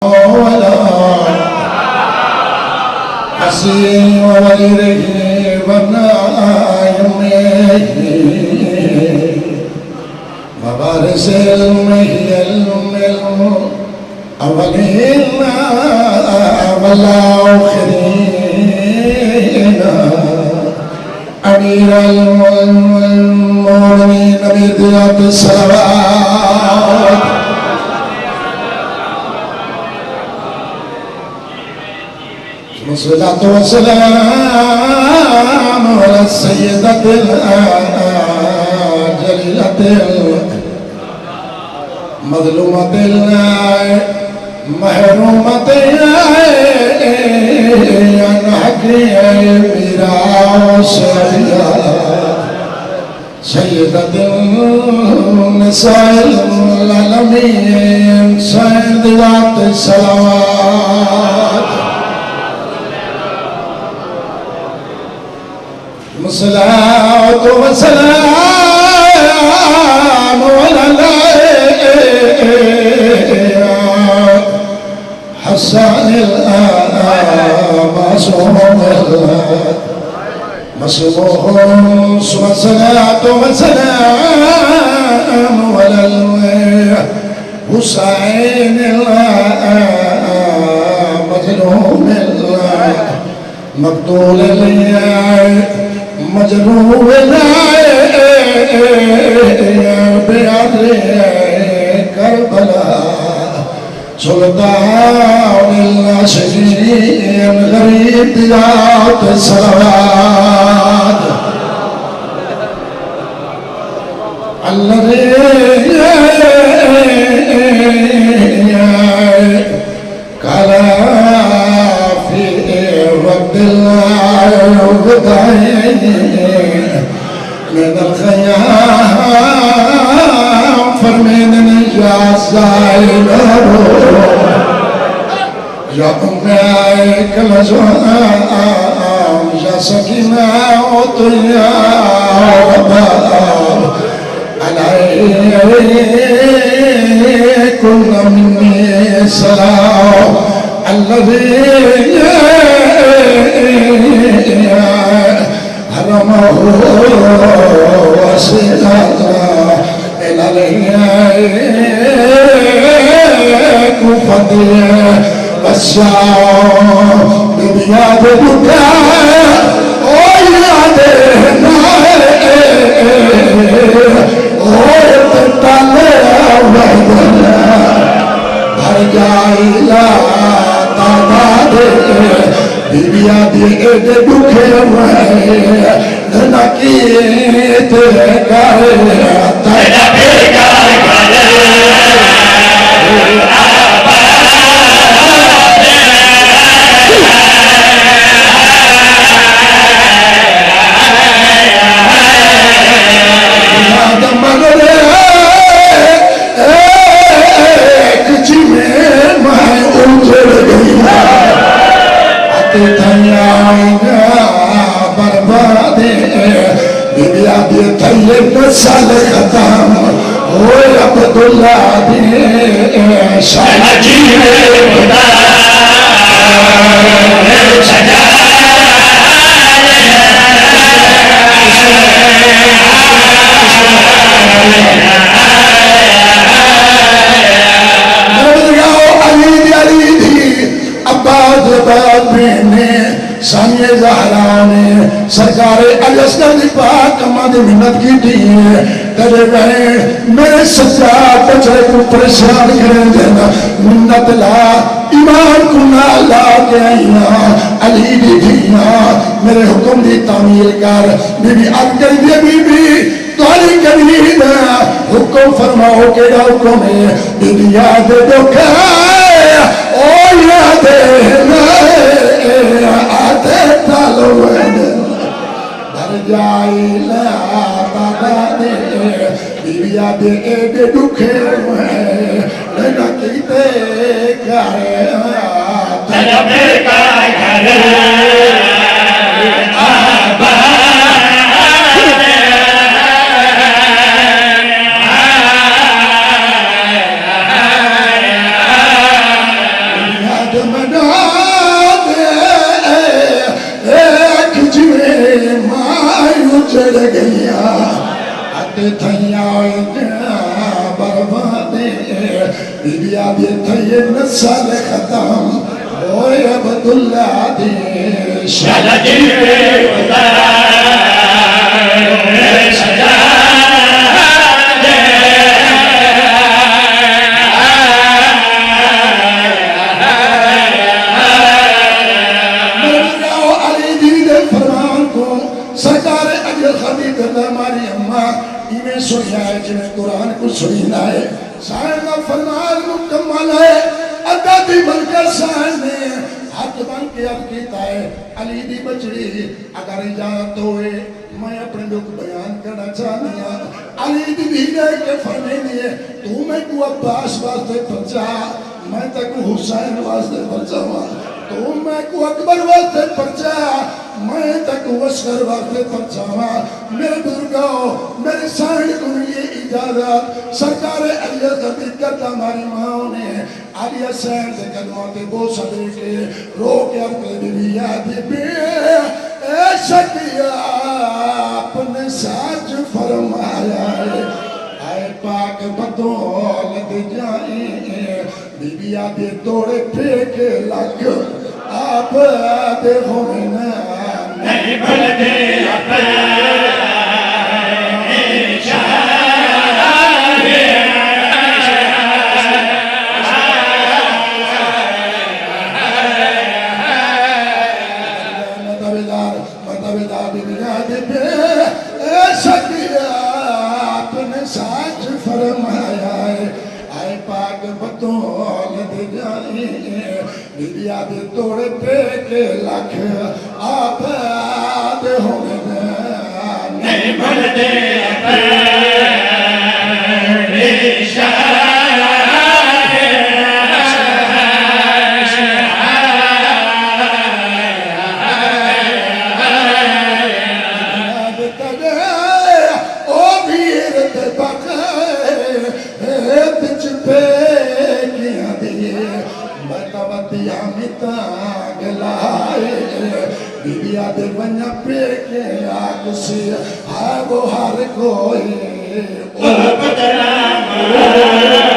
ولا حسين وغيره ونائمه مبارس المهي الأولين والآخرين أمير المؤمنين بذات الصلوات والصلاة والسلام على السيدة الجليلة المظلومة المحرومة عن حقها ميراث سيدة النساء العالمين سيد ذات الصلوات والصلاة والسلام على حسان المعصوم مصبوح والصلاة والسلام على الحسين المظلوم مقتول مجروح بعدل كربلاء سلطان العاشقين غريب ذات الصلوات الذي قال في وقت الله من الخيام فرمينني يا سائله يا أمي كما زوام يا سكينة وطيا وباب عليكم مني السلام الذي حرمه وسيلة إلى الهيك فضيه بشار ببياد بكاء ويادنا ويتطلع وحدنا برجعي لا تعبادي ببياد بكاء ننكيت كاري سال ختم ہو عبداللہ دی شاہ جیو خدا سجا علی دی عباس باد میں سانی زہرانے سرکار اجسدہ پاک اماد منت کی دیئے ترے بہن میرے سجاد بچے کو پریشان کریں دینا منت لا ایمان کنا لا کے آئینا علی دی دینا میرے حکم دی تعمیل کر بی بی اکر دی بی بی تاری کرینا حکم فرماؤ کے حکم ہے بی بی یاد دکھائے او یاد آتے تالو بھر جائی لا بابا دے بیویا دے دے دکھے ہوئے لینا کیتے کرے تجھے کرے آبا تھے نسل ختم ہوئے عبداللہ دی شاد جلوے اتار سجا دے مرمراؤ علی دید فرمان کو سرکار اجل خدیب ہماری اممہ ایمیں سنیا ہے جنہیں قرآن کو سنینا ہے سائنہ فرمان مکمل ہے عددی بلکہ سائنے ہاتھ بن کے اب کیتا ہے علی دی بچڑی اگر اجازت ہوئے میں اپنے لوگ بیان کرنا چاہنی ہوں علی دی بھی گئے کہ فرمینی ہے تو میں کو عباس واسطے پرچا میں تک حسین واسطے پرچا ہوا تو میں کو اکبر واسطے پرچا میں تک وشکر واسطے پرچا ہوا میرے بزرگاؤں میرے سائن کو یہ اجازت سرکار علی قدیر کرتا ہماری ماں نے علی حسین سے قدمات بو صدر کے رو کے اپنے بھی یاد بھی اے شکیہ اپنے ساتھ فرمایا ہے اے پاک بدولت جائیں بی بی آدھے دوڑے پھیکے لگ آپ آدھے ہونے نہیں بھلتے اپنے ساتھ فرمایا ہے آئے پاک بدولت جائیں بیبی آدھے توڑے پہ کے لکھ آپ آدھے ہونے نہیں بھلتے اپنے بیبی آدھے بنیا پہ کے آگ سے آئے وہ ہر کوئی بدنام